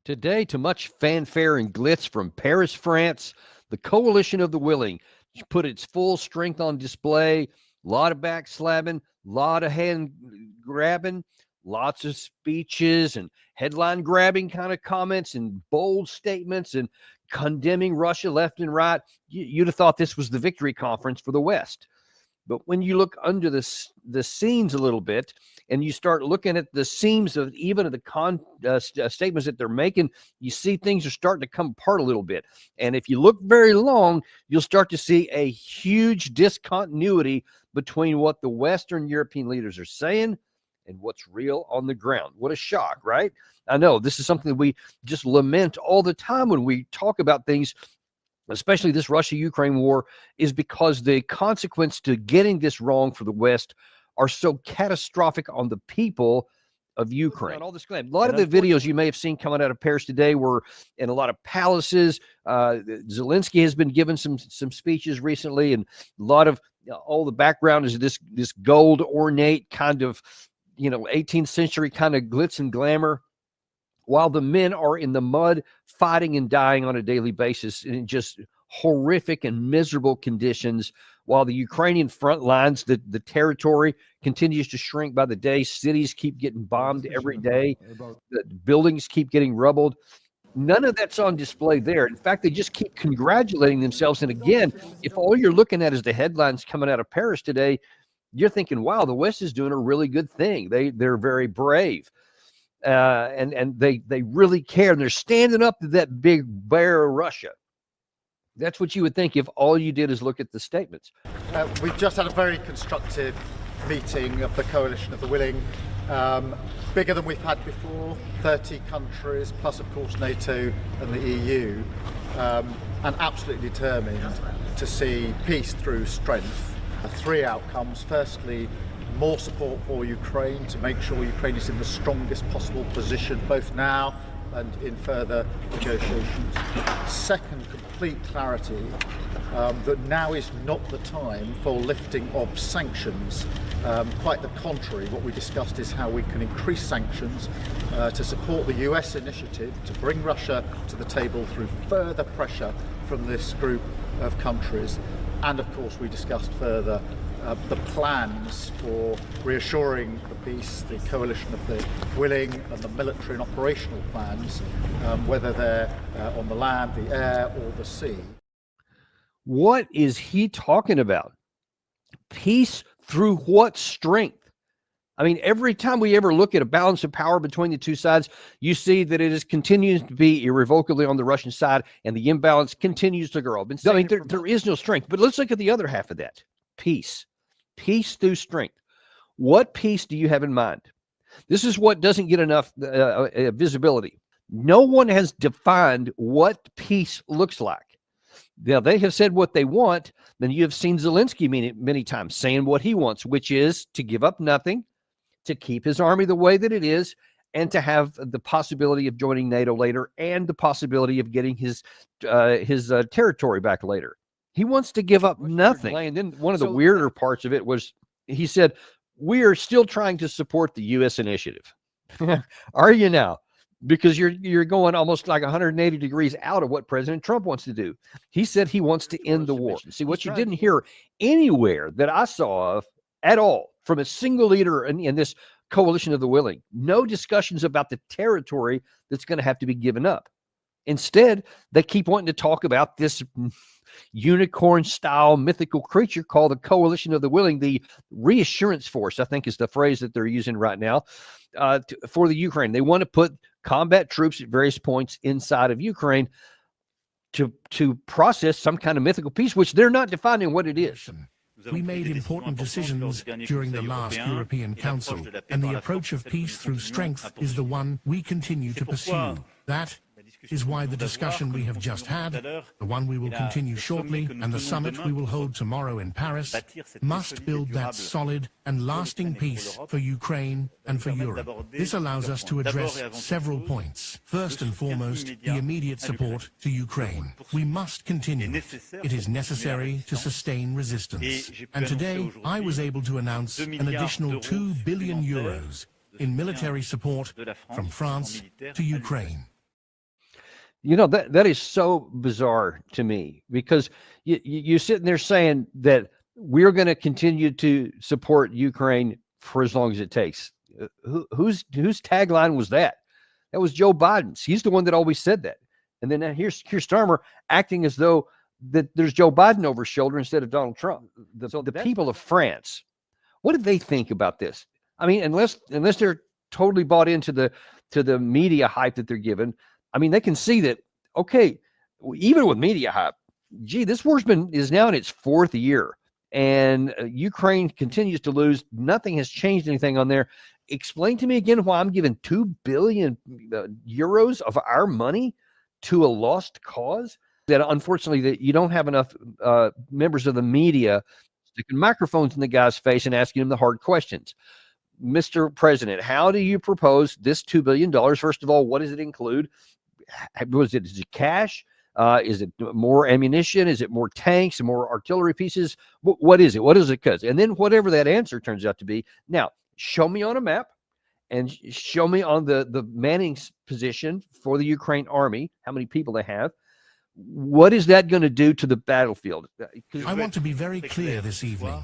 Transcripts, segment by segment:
Today, to much fanfare and glitz from Paris, France, the Coalition of the Willing put its full strength on display. A lot of backslapping, a lot of hand grabbing, lots of speeches and headline grabbing kind of comments and bold statements and condemning Russia left and right. You'd have thought this was the victory conference for the West. But when you look under the scenes a little bit and you start looking at the seams of even of the statements that they're making, you see things are starting to come apart a little bit. And if you look very long, you'll start to see a huge discontinuity between what the Western European leaders are saying and what's real on the ground. What a shock, right? I know this is something that we just lament all the time when we talk about things, especially this Russia-Ukraine war, is because the consequence to getting this wrong for the West are so catastrophic on the people of Ukraine. All this claim. A lot of the videos you may have seen coming out of Paris today were in a lot of palaces. Zelensky has been given some speeches recently, and a lot of all the background is this gold ornate kind of 18th century kind of glitz and glamour, while the men are in the mud fighting and dying on a daily basis in just horrific and miserable conditions, while the Ukrainian front lines, the territory continues to shrink by the day. Cities keep getting bombed every day. The buildings keep getting rubbled. None of that's on display there. In fact, they just keep congratulating themselves. And again, if all you're looking at is the headlines coming out of Paris today, you're thinking, wow, the West is doing a really good thing. They're very brave. And they really care, and they're standing up to that big bear of Russia. That's what you would think if all you did is look at the statements. We've just had a very constructive meeting of the Coalition of the Willing, bigger than we've had before, 30 countries, plus of course NATO and the EU, and absolutely determined to see peace through strength. 3 outcomes. Firstly, more support for Ukraine to make sure Ukraine is in the strongest possible position, both now and in further negotiations. Second, complete clarity that now is not the time for lifting of sanctions. Quite the contrary, what we discussed is how we can increase sanctions to support the US initiative to bring Russia to the table through further pressure from this group of countries. And of course, we discussed further the plans for reassuring the peace, the Coalition of the Willing and the military and operational plans, whether they're on the land, the air or the sea. What is he talking about? Peace through what strength? I mean, every time we ever look at a balance of power between the two sides, you see that it is continuing to be irrevocably on the Russian side, and the imbalance continues to grow. I mean, there is no strength. But let's look at the other half of that. Peace. Peace through strength. What peace do you have in mind? This is what doesn't get enough visibility. No one has defined what peace looks like. Now, they have said what they want. Then you have seen Zelensky many times saying what he wants, which is to give up nothing, to keep his army the way that it is, and to have the possibility of joining NATO later, and the possibility of getting his territory back later. He wants to give up nothing. And then one of the weirder parts of it was he said, we are still trying to support the U.S. initiative. Are you now? Because you're going almost like 180 degrees out of what President Trump wants to do. He said he wants to end the war. See, what you didn't hear anywhere that I saw of at all from a single leader in this Coalition of the Willing, no discussions about the territory that's going to have to be given up. Instead, they keep wanting to talk about this unicorn-style mythical creature called the Coalition of the Willing, the reassurance force, I think is the phrase that they're using right now, for the Ukraine. They want to put combat troops at various points inside of Ukraine to process some kind of mythical peace, which they're not defining what it is. We made important decisions during the last European Council, and the approach of peace through strength is the one we continue to pursue. That is why the discussion we have just had, the one we will continue shortly, and the summit we will hold tomorrow in Paris, must build that solid and lasting peace for Ukraine and for Europe. This allows us to address several points. First and foremost, the immediate support to Ukraine. We must continue. It is necessary to sustain resistance. And today, I was able to announce an additional €2 billion in military support from France to Ukraine. You know, that is so bizarre to me, because you're sitting there saying that we're going to continue to support Ukraine for as long as it takes. Whose tagline was that? That was Joe Biden's. He's the one that always said that. And then here's Keir Starmer acting as though that there's Joe Biden over his shoulder instead of Donald Trump. The people of France, what do they think about this? I mean, unless they're totally bought into the media hype that they're given, I mean, they can see that, okay, even with media hype, gee, this war's is now in its fourth year, and Ukraine continues to lose. Nothing has changed anything on there. Explain to me again why I'm giving 2 billion euros of our money to a lost cause. That unfortunately that you don't have enough members of the media sticking microphones in the guy's face and asking him the hard questions. Mr. President, how do you propose this $2 billion? First of all, what does it include? Is it cash? Is it more ammunition? Is it more tanks and more artillery pieces? What is it? What does it cost? And then whatever that answer turns out to be. Now, show me on a map and show me on the manning position for the Ukraine army, how many people they have. What is that going to do to the battlefield? I want to be very clear this evening.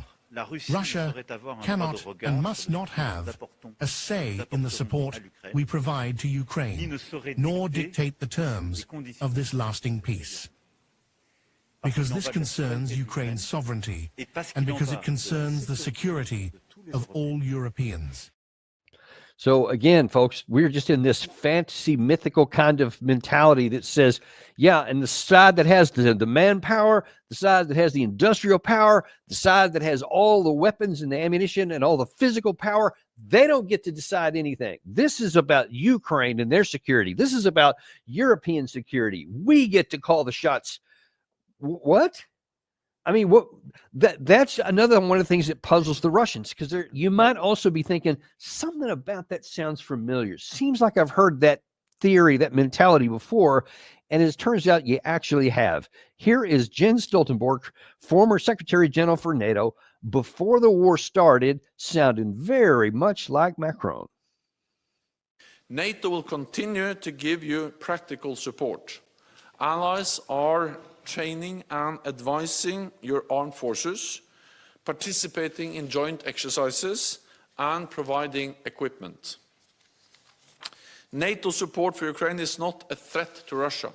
Russia cannot and must not have a say in the support we provide to Ukraine, nor dictate the terms of this lasting peace. Because this concerns Ukraine's sovereignty, and because it concerns the security of all Europeans. So again, folks, we're just in this fantasy, mythical kind of mentality that says, yeah, and the side that has the manpower, the side that has the industrial power, the side that has all the weapons and the ammunition and all the physical power, they don't get to decide anything. This is about Ukraine and their security. This is about European security. We get to call the shots. What? I mean, that's another one of the things that puzzles the Russians, because you might also be thinking something about that sounds familiar. Seems like I've heard that theory, that mentality before, and it turns out you actually have. Here is Jens Stoltenberg, former Secretary General for NATO, before the war started, sounding very much like Macron. NATO will continue to give you practical support. Allies are training and advising your armed forces, participating in joint exercises, and providing equipment. NATO support for Ukraine is not a threat to Russia.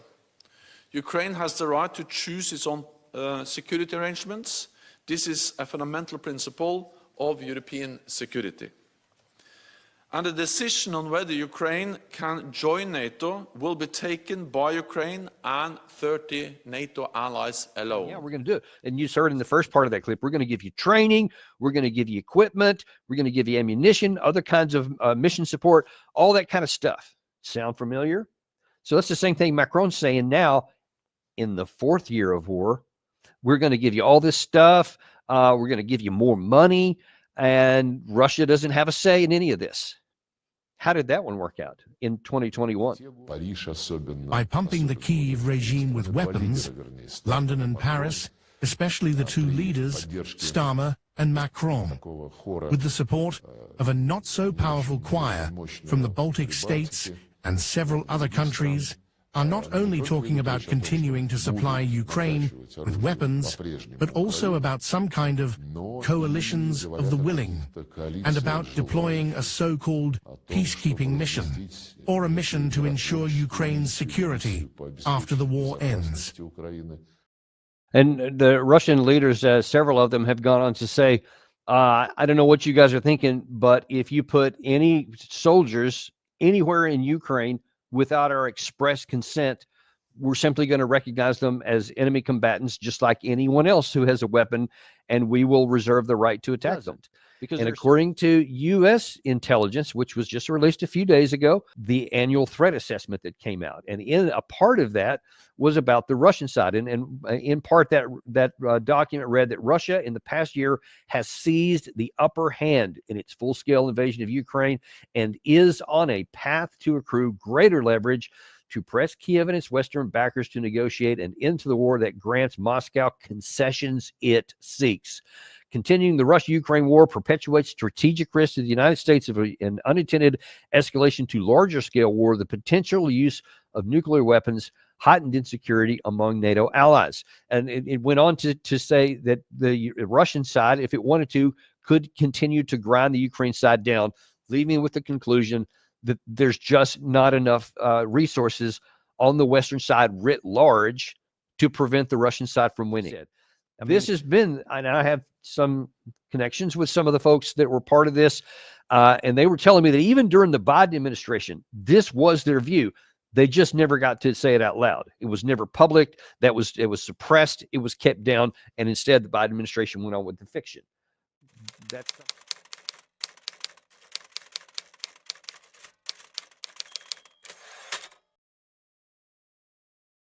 Ukraine has the right to choose its own security arrangements. This is a fundamental principle of European security. And the decision on whether Ukraine can join NATO will be taken by Ukraine and 30 NATO allies alone. Yeah, we're going to do it. And you heard in the first part of that clip, we're going to give you training, we're going to give you equipment, we're going to give you ammunition, other kinds of mission support, all that kind of stuff. Sound familiar? So that's the same thing Macron's saying now in the fourth year of war. We're going to give you all this stuff. We're going to give you more money, and Russia doesn't have a say in any of this. How did that one work out in 2021? By pumping the Kyiv regime with weapons, London and Paris, especially the two leaders, Starmer and Macron, with the support of a not-so-powerful choir from the Baltic states and several other countries, are not only talking about continuing to supply Ukraine with weapons, but also about some kind of coalitions of the willing, and about deploying a so-called peacekeeping mission, or a mission to ensure Ukraine's security after the war ends. And the Russian leaders, several of them have gone on to say, I don't know what you guys are thinking, but if you put any soldiers anywhere in Ukraine without our express consent, we're simply going to recognize them as enemy combatants, just like anyone else who has a weapon, and we will reserve the right to attack them. And according to U.S. intelligence, which was just released a few days ago, the annual threat assessment that came out, and in a part of that was about the Russian side, and in part that document read that Russia in the past year has seized the upper hand in its full-scale invasion of Ukraine and is on a path to accrue greater leverage to press Kiev and its Western backers to negotiate an end to the war that grants Moscow concessions it seeks. Continuing the Russia-Ukraine war perpetuates strategic risk to the United States of an unintended escalation to larger-scale war, the potential use of nuclear weapons, heightened insecurity among NATO allies. And it went on to say that the Russian side, if it wanted to, could continue to grind the Ukraine side down, leaving with the conclusion that there's just not enough resources on the Western side writ large to prevent the Russian side from winning. This has been, and I have some connections with some of the folks that were part of this, and they were telling me that even during the Biden administration, this was their view. They just never got to say it out loud. It was never public. It was suppressed. It was kept down, and instead, the Biden administration went on with the fiction. That's